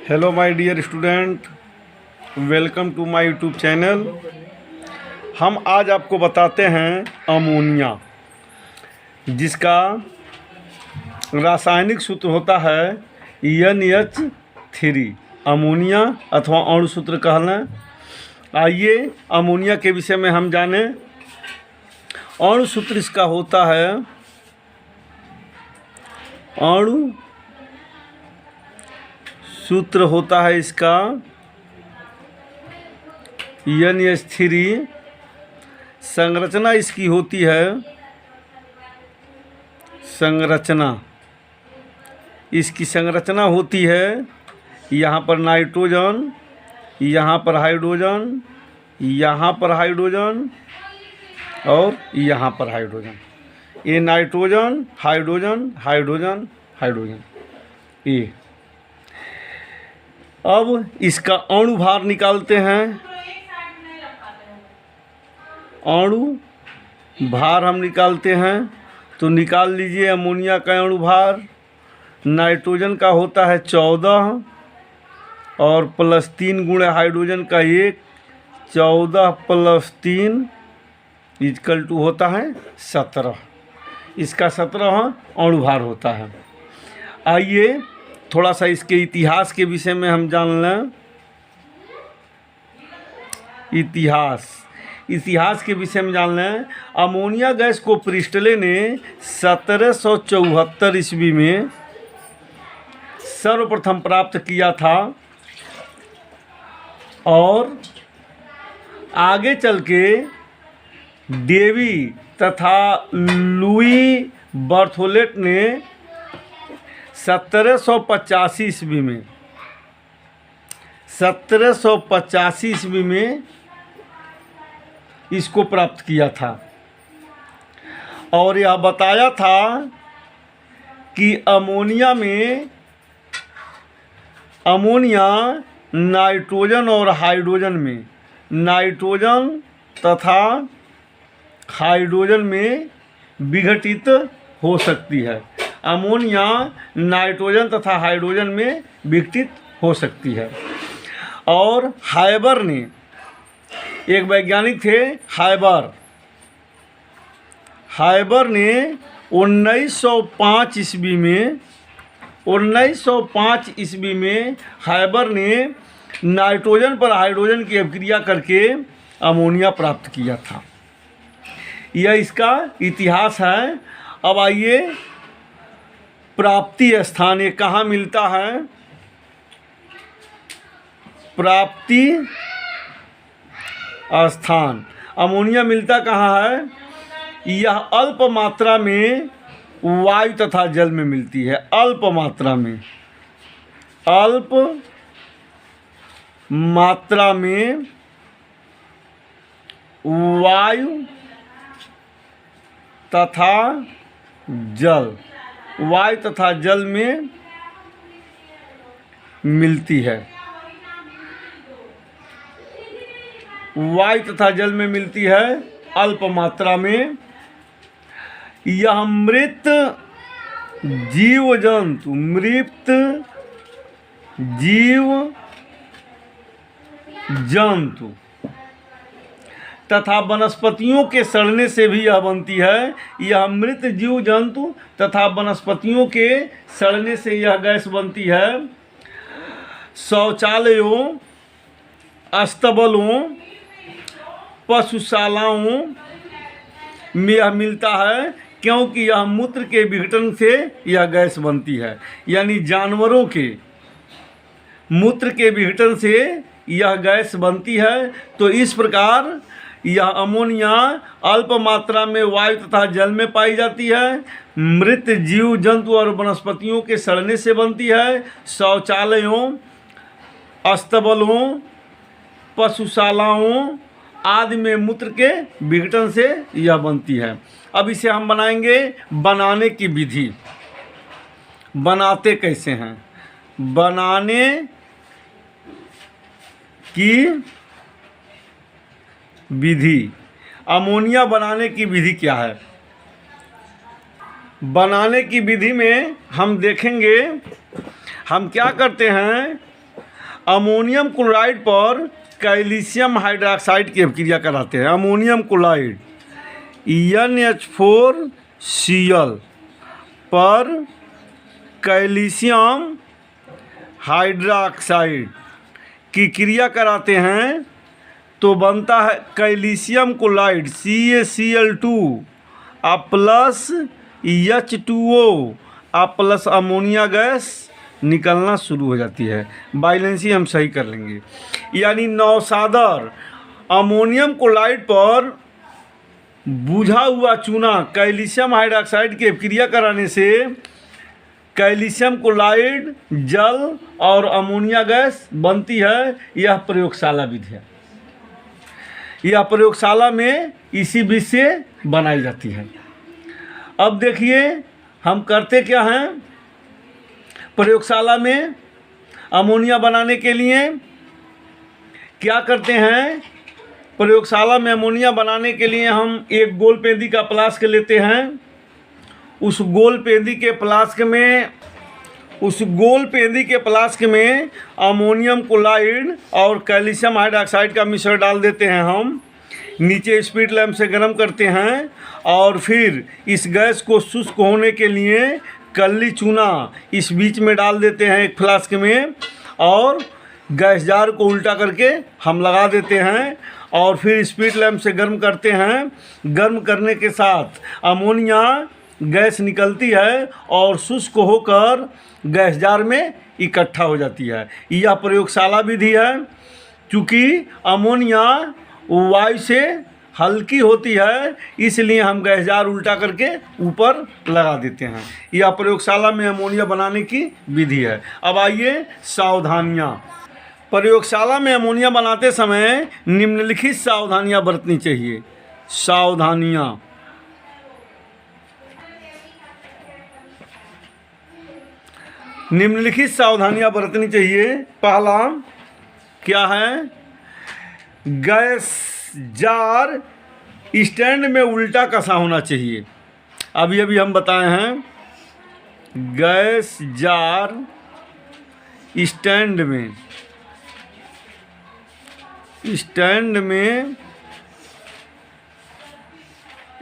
Hello my dear student, welcome to my YouTube channel. हम आज आपको बताते हैं अमोनिया, जिसका रासायनिक सूत्र होता है NH3। अमोनिया अथवा अणु सूत्र कहलाएं। आइए अमोनिया के विषय में हम जानें। अणु सूत्र इसका होता है अणु सूत्र होता है इसका NH3। संरचना इसकी होती है इसकी संरचना होती है यहाँ पर नाइट्रोजन, यहाँ पर हाइड्रोजन, यहाँ पर हाइड्रोजन और यहाँ पर हाइड्रोजन। ये नाइट्रोजन, हाइड्रोजन, हाइड्रोजन, हाइड्रोजन। ये अब इसका अणु भार निकालते हैं। अणु भार हम निकालते हैं तो निकाल लीजिए। अमोनिया का अणु भार नाइट्रोजन का होता है 14 और +3 गुणे हाइड्रोजन का 1, 14 + 3 = होता है 17। इसका 17 अणु भार होता है। आइए थोड़ा सा इसके इतिहास के विषय में हम जान लें। इतिहास के विषय में जान लें। अमोनिया गैस को प्रिस्टले ने 1774 ईस्वी में सर्वप्रथम प्राप्त किया था और आगे चल के डेवी तथा लुई बर्थोलेट ने 1785 ईस्वी में इसको प्राप्त किया था और यह बताया था कि अमोनिया नाइट्रोजन और हाइड्रोजन में, नाइट्रोजन तथा हाइड्रोजन में विघटित हो सकती है। अमोनिया नाइट्रोजन तथा हाइड्रोजन में विघटित हो सकती है। और हाइबर ने, एक वैज्ञानिक थे हाइबर ने 1905 ईस्वी में हाइबर ने नाइट्रोजन पर हाइड्रोजन की अभिक्रिया करके अमोनिया प्राप्त किया था। यह इसका इतिहास है। अब आइए प्राप्ति स्थान, ये कहाँ मिलता है? प्राप्ति स्थान अमोनिया मिलता कहाँ है? यह अल्प मात्रा में वायु तथा जल में मिलती है। अल्प मात्रा में वायु तथा जल में मिलती है। वायु तथा जल में मिलती है अल्प मात्रा में। यह मृत जीव जंतु तथा वनस्पतियों के सड़ने से भी यह बनती है। यह मृत जीव जंतु तथा वनस्पतियों के सड़ने से यह गैस बनती है। शौचालयों, अस्तबलों, पशुशालाओं में यह मिलता है, क्योंकि यह मूत्र के विघटन से यह गैस बनती है। यानी जानवरों के मूत्र के विघटन से यह गैस बनती है। तो इस प्रकार यह अमोनिया अल्प मात्रा में वायु तथा जल में पाई जाती है। मृत जीव जंतु और वनस्पतियों के सड़ने से बनती है। शौचालयों, अस्तबलों, पशुशालाओं आदि में मूत्र के विघटन से यह बनती है। अब इसे हम बनाएंगे। बनाने की विधि, बनाते कैसे हैं? बनाने की विधि, अमोनिया बनाने की विधि क्या है? बनाने की विधि में हम देखेंगे हम क्या करते हैं अमोनियम क्लोराइड पर कैल्शियम हाइड्रोक्साइड की अभिक्रिया कराते हैं। अमोनियम क्लोराइड NH4Cl पर कैल्शियम हाइड्रोक्साइड की क्रिया कराते हैं तो बनता है calcium chloride CaCl2 plus H2O plus ammonia gas निकलना शुरू हो जाती है। बैलेंसी हम सही कर लेंगे। यानी नौसादर अमोनियम क्लोराइड पर बुझा हुआ चूना कैल्शियम हाइड्रोक्साइड की अभिक्रिया कराने से कैल्शियम क्लोराइड जल और अमोनिया गैस बनती है। यह प्रयोगशाला विधि है। यह प्रयोगशाला में इसी विधि से बनाई जाती है। अब देखिए हम करते क्या हैं। प्रयोगशाला में अमोनिया बनाने के लिए क्या करते हैं। प्रयोगशाला में अमोनिया बनाने के लिए हम एक गोल पेंदी का फ्लास्क लेते हैं। उस गोल पेंदी के फ्लास्क में अमोनियम क्लोराइड और कैल्शियम हाइड्रोक्साइड का मिश्रण डाल देते हैं। हम नीचे स्पीड लैंप से गर्म करते हैं और फिर इस गैस को शुष्क होने के लिए कल्ली चूना इस बीच में डाल देते हैं एक फ्लास्क में, और गैस जार को उल्टा करके हम लगा देते हैं और फिर स्पीड लैंप से गर्म करते हैं। गर्म करने के साथ अमोनिया गैस निकलती है और शुष्क होकर गैस जार में इकट्ठा हो जाती है। यह प्रयोगशाला विधि है। चूँकि अमोनिया वायु से हल्की होती है इसलिए हम गैस जार उल्टा करके ऊपर लगा देते हैं। यह प्रयोगशाला में अमोनिया बनाने की विधि है। अब आइए सावधानियाँ। प्रयोगशाला में अमोनिया बनाते समय निम्नलिखित सावधानियाँ बरतनी चाहिए। सावधानियाँ। निम्नलिखित सावधानियाँ बरतनी चाहिए। पहला क्या है। गैस जार स्टैंड में उल्टा कसा होना चाहिए। अभी हम बताए हैं। गैस जार स्टैंड में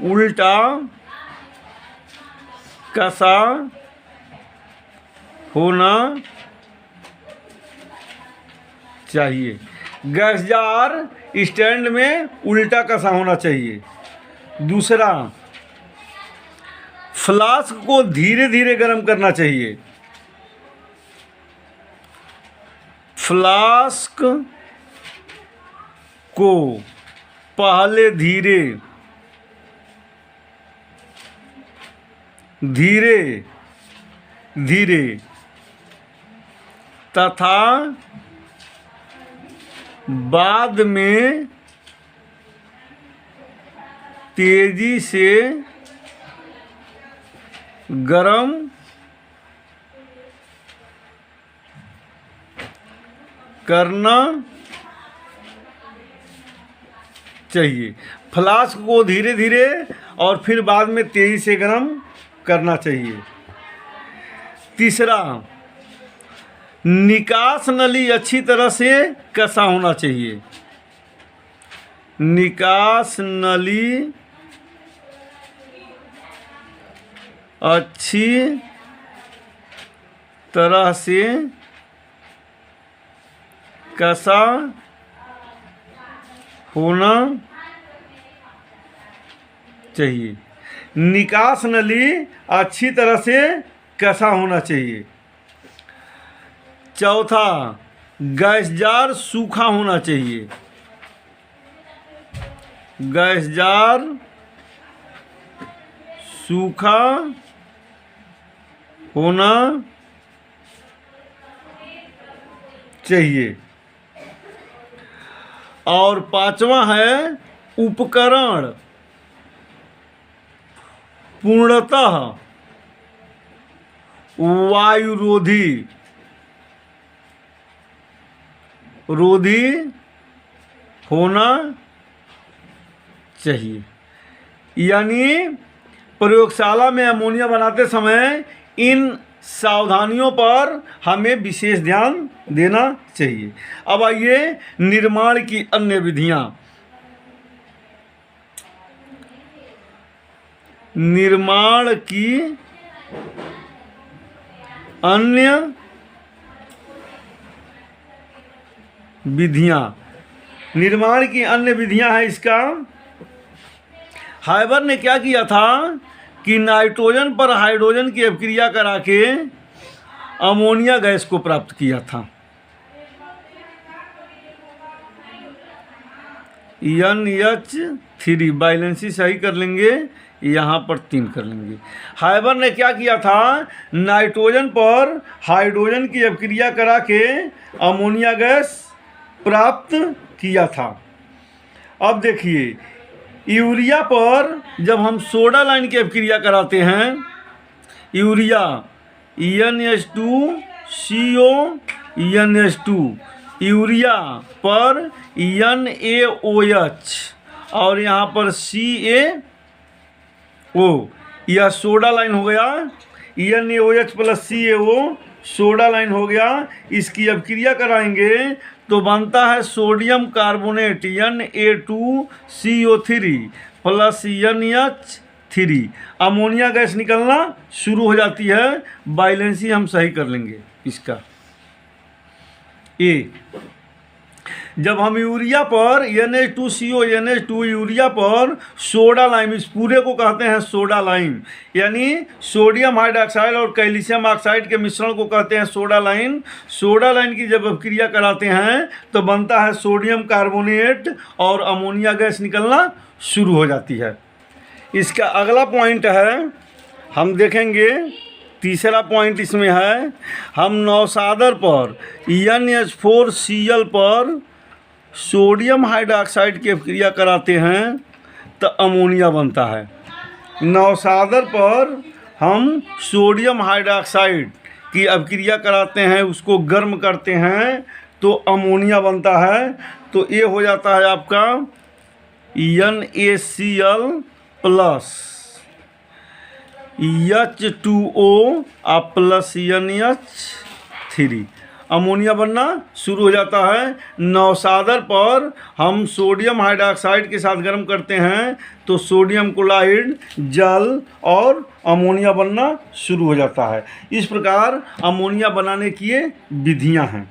उल्टा कसा होना चाहिए। गैस जार स्टैंड में उल्टा कसा होना चाहिए। दूसरा, फ्लास्क को धीरे धीरे गर्म करना चाहिए। फ्लास्क को पहले धीरे तथा बाद में तेजी से गरम करना चाहिए। फ्लास्क को धीरे धीरे और फिर बाद में तेजी से गरम करना चाहिए। तीसरा, निकास नली अच्छी तरह से कसा होना चाहिए। निकास नली अच्छी तरह से कसा होना चाहिए। निकास नली अच्छी तरह से कसा होना चाहिए। चौथा, गैस जार सूखा होना चाहिए। गैस जार सूखा होना चाहिए। और पांचवा है, उपकरण पूर्णतः वायुरोधी होना चाहिए। यानी प्रयोगशाला में अमोनिया बनाते समय इन सावधानियों पर हमें विशेष ध्यान देना चाहिए। अब आइए निर्माण की अन्य विधियां। निर्माण की अन्य विधियां। निर्माण की अन्य विधियां हैं इसका। हाइबर ने क्या किया था कि नाइट्रोजन पर हाइड्रोजन की अभिक्रिया करा के अमोनिया गैस को प्राप्त किया था। NH3 बैलेंसी सही कर लेंगे, यहाँ पर 3 कर लेंगे। हाइबर ने क्या किया था, नाइट्रोजन पर हाइड्रोजन की अभिक्रिया करा के अमोनिया गैस प्राप्त किया था। अब देखिए, यूरिया पर जब हम सोडा लाइन की अभिक्रिया कराते हैं, यूरिया NH2CO NH2, यूरिया पर NaOH और यहाँ पर CaO, यह सोडा लाइन हो गया। NaOH plus CaO soda line हो गया। इसकी अभिक्रिया कराएंगे तो बनता है sodium carbonate Na2CO3 plus NH3। Ammonia gas निकलना शुरू हो जाती है। बैलेंसी हम सही कर लेंगे इसका। ए, जब हम यूरिया पर NH2CO NH2 यूरिया पर सोडा लाइम, इस पूरे को कहते हैं सोडा लाइम, यानी सोडियम हाइड्रोक्साइड और कैल्शियम ऑक्साइड के मिश्रण को कहते हैं सोडा लाइन। सोडा लाइन की जब अभिक्रिया कराते हैं तो बनता है सोडियम कार्बोनेट और अमोनिया गैस निकलना शुरू हो जाती है। इसका अगला पॉइंट है, हम देखेंगे तीसरा पॉइंट इसमें है, हम नौसादर पर NH4Cl पर सोडियम हाइड्रोक्साइड की अभिक्रिया कराते हैं तो अमोनिया बनता है। नौसादर पर हम सोडियम हाइड्रोक्साइड की अभिक्रिया कराते हैं, उसको गर्म करते हैं तो अमोनिया बनता है। तो ये हो जाता है आपका NaCl plus H2O plus NH3, ammonia बनना शुरू हो जाता है। नौसादर पर हम सोडियम हाइड्रोक्साइड के साथ गर्म करते हैं तो सोडियम क्लोराइड, जल और अमोनिया बनना शुरू हो जाता है। इस प्रकार अमोनिया बनाने की ये विधियां हैं।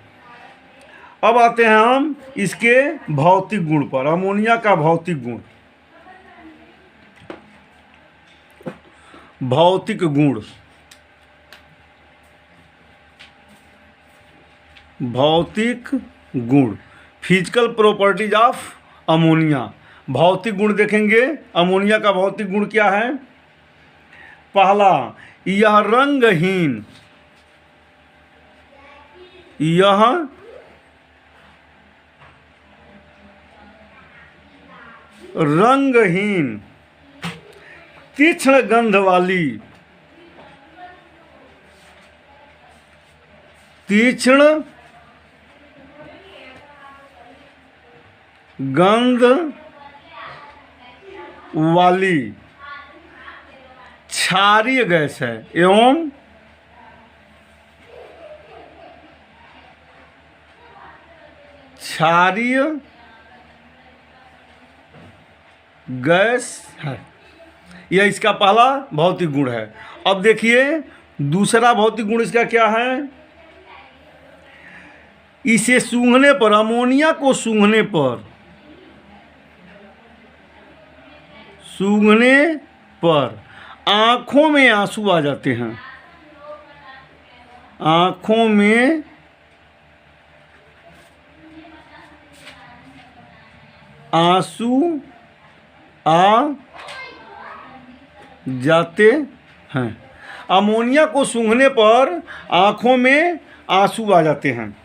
अब आते हैं हम इसके भौतिक गुण पर। अमोनिया का भौतिक गुण। भौतिक गुण, भौतिक गुण, फिजिकल प्रॉपर्टीज ऑफ अमोनिया। भौतिक गुण देखेंगे अमोनिया का भौतिक गुण क्या है। पहला, यह रंगहीन, यह रंगहीन, तीक्ष्ण गंध वाली, तीक्ष्ण गंध वाली क्षारीय गैस है एवं क्षारीय गैस है। यह इसका पहला भौतिक गुण है। अब देखिए दूसरा भौतिक गुण इसका क्या है। इसे सूंघने पर, अमोनिया को सूंघने पर, सूंघने पर आँखों में आंसू आ जाते हैं। आँखों में आंसू आ जाते हैं। अमोनिया को सूंघने पर आँखों में आंसू आ जाते हैं।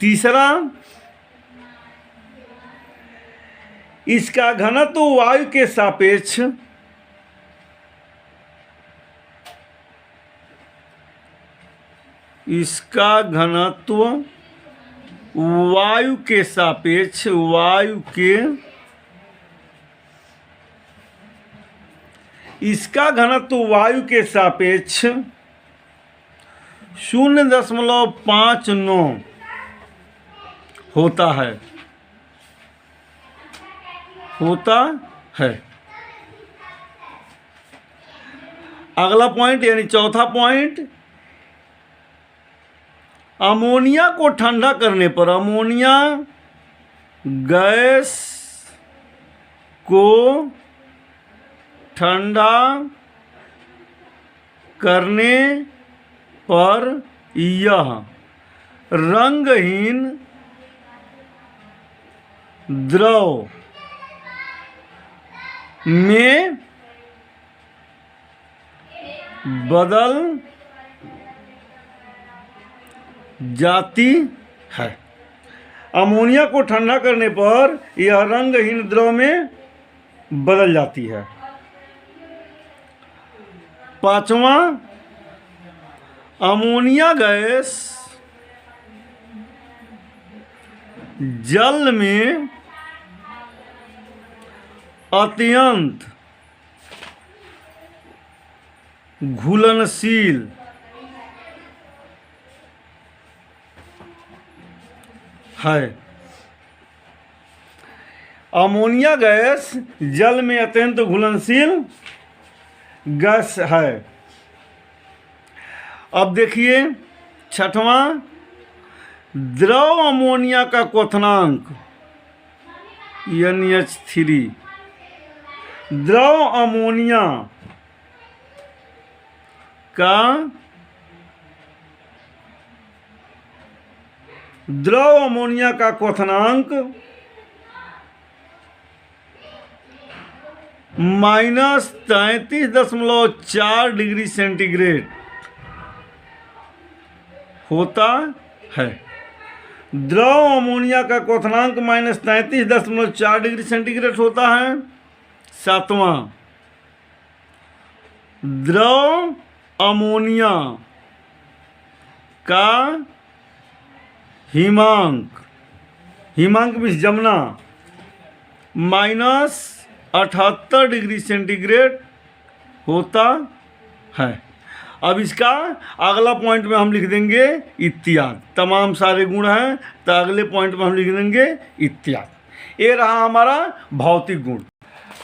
तीसरा, इसका घनत्व वायु के सापेक्ष इसका घनत्व वायु के सापेक्ष, वायु के इसका घनत्व वायु के सापेक्ष 0.59 होता है अगला पॉइंट यानी चौथा पॉइंट, अमोनिया को ठंडा करने पर, अमोनिया गैस को ठंडा करने पर यह रंगहीन द्रव में बदल जाती है। अमोनिया को ठंडा करने पर यह रंगहीन द्रव में बदल जाती है। पांचवा, अमोनिया गैस जल में अत्यंत घुलनशील है। अमोनिया गैस जल में अत्यंत घुलनशील गैस है। अब देखिए छठवां, द्रव अमोनिया का क्वथनांक NH3, द्रव अमोनिया का क्वथनांक -33.4 डिग्री सेंटीग्रेड होता है। द्रव अमोनिया का क्वथनांक -33.4 डिग्री सेंटीग्रेड होता है। सातवां, द्रव अमोनिया का हिमांक मीन्स जमना -78 डिग्री सेंटीग्रेड होता है। अब इसका अगला पॉइंट में हम लिख देंगे इत्यादि। तमाम सारे गुण हैं तो अगले पॉइंट में हम लिख देंगे इत्यादि। ये रहा हमारा भौतिक गुण।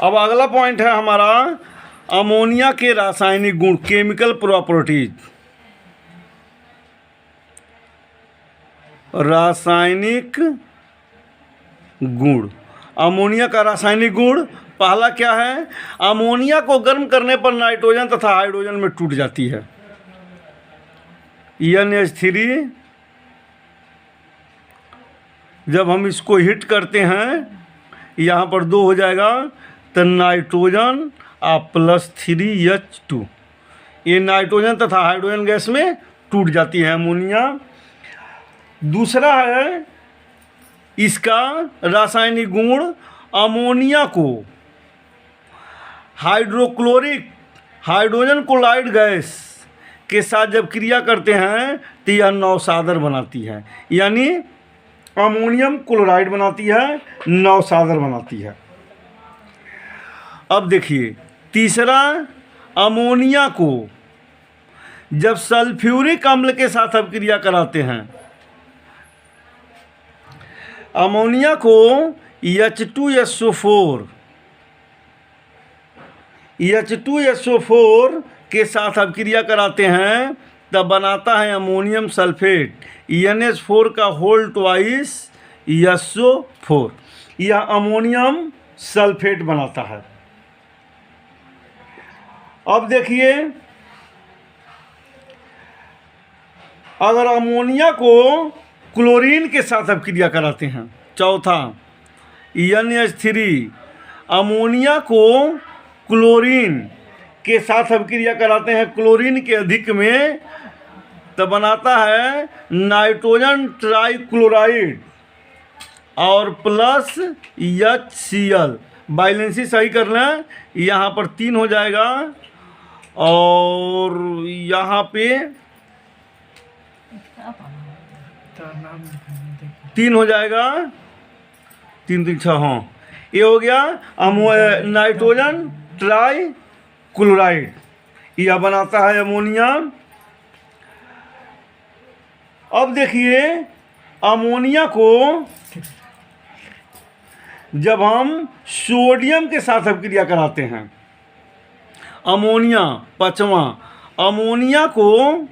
अब अगला पॉइंट है हमारा अमोनिया के रासायनिक गुण, केमिकल प्रॉपर्टीज। रासायनिक गुण, अमोनिया का रासायनिक गुण पहला क्या है, अमोनिया को गर्म करने पर नाइट्रोजन तथा हाइड्रोजन में टूट जाती है। NH3 जब हम इसको हिट करते हैं यहाँ पर 2 हो जाएगा तो नाइट्रोजन +3H2, ये नाइट्रोजन तथा हाइड्रोजन गैस में टूट जाती है अमोनिया। दूसरा है इसका रासायनिक गुण, अमोनिया को हाइड्रोक्लोरिक हाइड्रोजन क्लोराइड गैस के साथ जब क्रिया करते हैं तो यह नौसादर बनाती है, यानी अमोनियम क्लोराइड बनाती है, नौसादर बनाती है। अब देखिए तीसरा, अमोनिया को जब सल्फ्यूरिक अम्ल के साथ अब क्रिया कराते हैं, अमोनिया को H2SO4 के साथ अब क्रिया कराते हैं तब बनाता है अमोनियम सल्फेट, NH4 का होल ट्वाइस SO4, यह अमोनियम सल्फेट बनाता है। अब देखिए अगर अमोनिया को क्लोरीन के साथ अब क्रिया कराते हैं, चौथा NH3 अमोनिया को क्लोरीन के साथ अब क्रिया कराते हैं क्लोरीन के अधिक में, तब बनाता है नाइट्रोजन ट्राइक्लोराइड और प्लस HCl। बैलेंसी सही करना है, यहाँ पर 3 हो जाएगा और यहाँ पे 3 हो जाएगा, 3 3 6, हाँ ये हो गया नाइट्रोजन ट्राई क्लोराइड, यह बनाता है अमोनिया। अब देखिए अमोनिया को जब हम सोडियम के साथ अभिक्रिया कराते हैं, अमोनिया पांचवा, अमोनिया को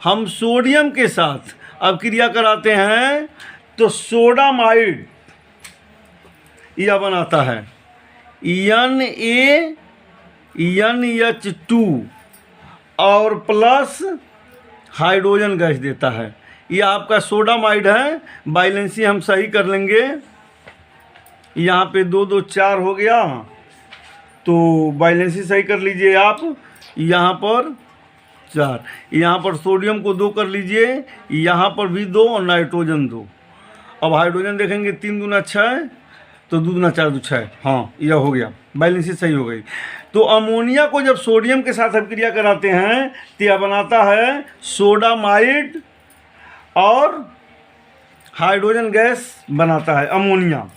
हम सोडियम के साथ अभिक्रिया कराते हैं तो सोडामाइड यह बनाता है NaNH2 और प्लस हाइड्रोजन गैस देता है। यह आपका सोडामाइड है। बैलेंसी हम सही कर लेंगे। यहाँ पे 2 2 4 हो गया, तो बैलेंसी सही कर लीजिए आप। यहाँ पर 4, यहाँ पर सोडियम को 2 कर लीजिए, यहाँ पर भी 2 और नाइट्रोजन 2। अब हाइड्रोजन देखेंगे 3 दूना 6, तो 2 दूना 4 2 6, हाँ यह हो गया, बैलेंसी सही हो गई। तो अमोनिया को जब सोडियम के साथ अभिक्रिया कराते हैं तो यह बनाता है सोडामाइड और हाइड्रोजन गैस बनाता है अमोनिया।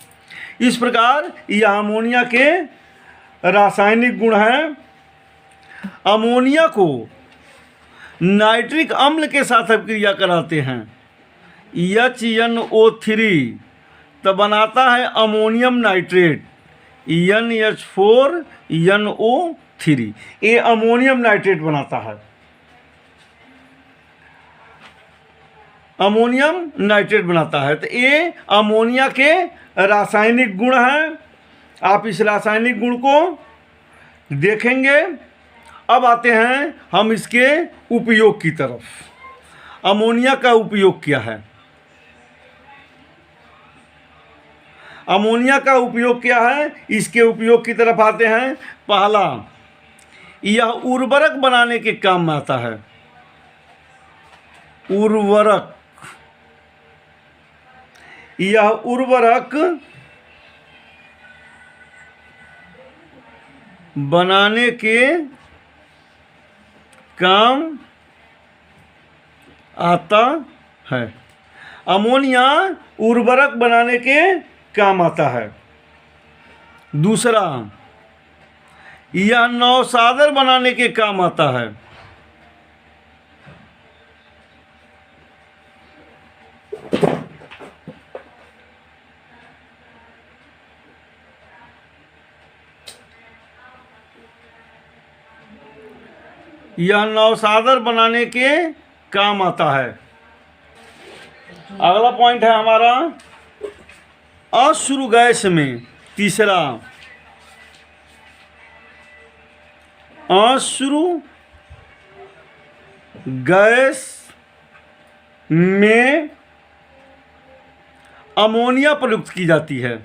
इस प्रकार यह अमोनिया के रासायनिक गुण हैं। अमोनिया को नाइट्रिक अम्ल के साथ अभिक्रिया कराते हैं HNO3, तो बनाता है अमोनियम नाइट्रेट NH4NO3, ये अमोनियम नाइट्रेट बनाता है, अमोनियम नाइट्रेट बनाता है। तो ये अमोनिया के रासायनिक गुण हैं। आप इस रासायनिक गुण को देखेंगे। अब आते हैं हम इसके उपयोग की तरफ। अमोनिया का उपयोग क्या है? अमोनिया का उपयोग क्या है, इसके उपयोग की तरफ आते हैं। पहला, यह उर्वरक बनाने के काम में आता है। उर्वरक, यह उर्वरक बनाने के काम आता है। अमोनिया उर्वरक बनाने के काम आता है। दूसरा, यह नौसादर बनाने के काम आता है। यह नौसादर बनाने के काम आता है। अगला पॉइंट है हमारा अश्रु गैस में। तीसरा, अश्रु गैस में अमोनिया प्रयुक्त की जाती है।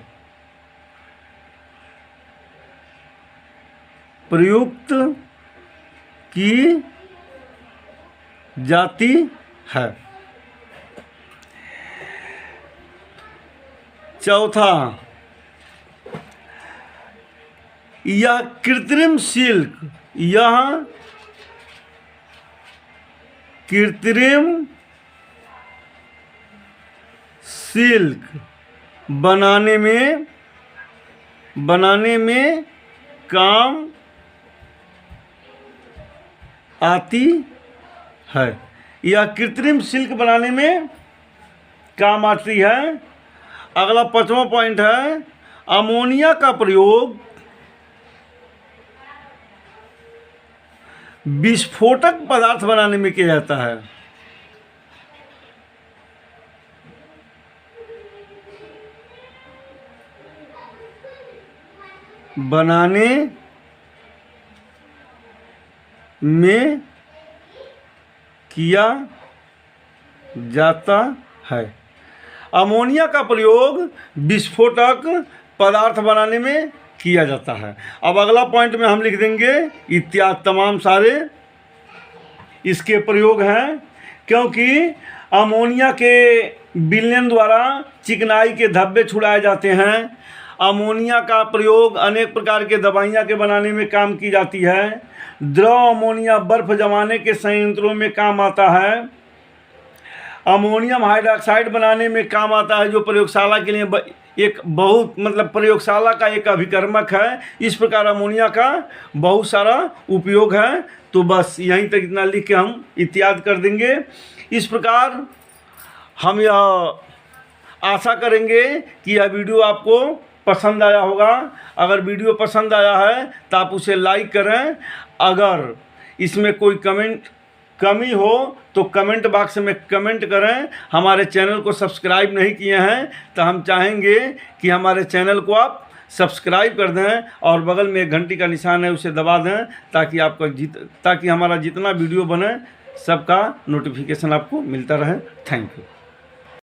प्रयुक्त की जाती है। चौथा, यह कृत्रिम सिल्क, यह कृत्रिम सिल्क बनाने में काम आती है। यह कृत्रिम सिल्क बनाने में काम आती है। अगला 5वां पॉइंट है, अमोनिया का प्रयोग विस्फोटक पदार्थ बनाने में किया जाता है। बनाने में किया जाता है। अमोनिया का प्रयोग विस्फोटक पदार्थ बनाने में किया जाता है। अब अगला पॉइंट में हम लिख देंगे इत्यादि तमाम सारे इसके प्रयोग हैं, क्योंकि अमोनिया के विलयन द्वारा चिकनाई के धब्बे छुड़ाए जाते हैं। अमोनिया का प्रयोग अनेक प्रकार के दवाइयाँ के बनाने में काम की जाती है। द्रव अमोनिया बर्फ जमाने के संयंत्रों में काम आता है। अमोनियम हाइड्रोक्साइड बनाने में काम आता है, जो प्रयोगशाला के लिए एक बहुत मतलब प्रयोगशाला का एक अभिकर्मक है। इस प्रकार अमोनिया का बहुत सारा उपयोग है। तो बस यहीं तक इतना लिख के हम इत्यादि कर देंगे। इस प्रकार हम यह आशा करेंगे कि यह वीडियो आपको पसंद आया होगा। अगर वीडियो पसंद आया है तो आप उसे लाइक करें। अगर इसमें कोई कमी हो तो कमेंट बॉक्स में कमेंट करें। हमारे चैनल को सब्सक्राइब नहीं किए हैं तो हम चाहेंगे कि हमारे चैनल को आप सब्सक्राइब कर दें और बगल में एक घंटी का निशान है उसे दबा दें, ताकि हमारा जितना वीडियो बने सबका नोटिफिकेशन आपको मिलता रहे। Thank you.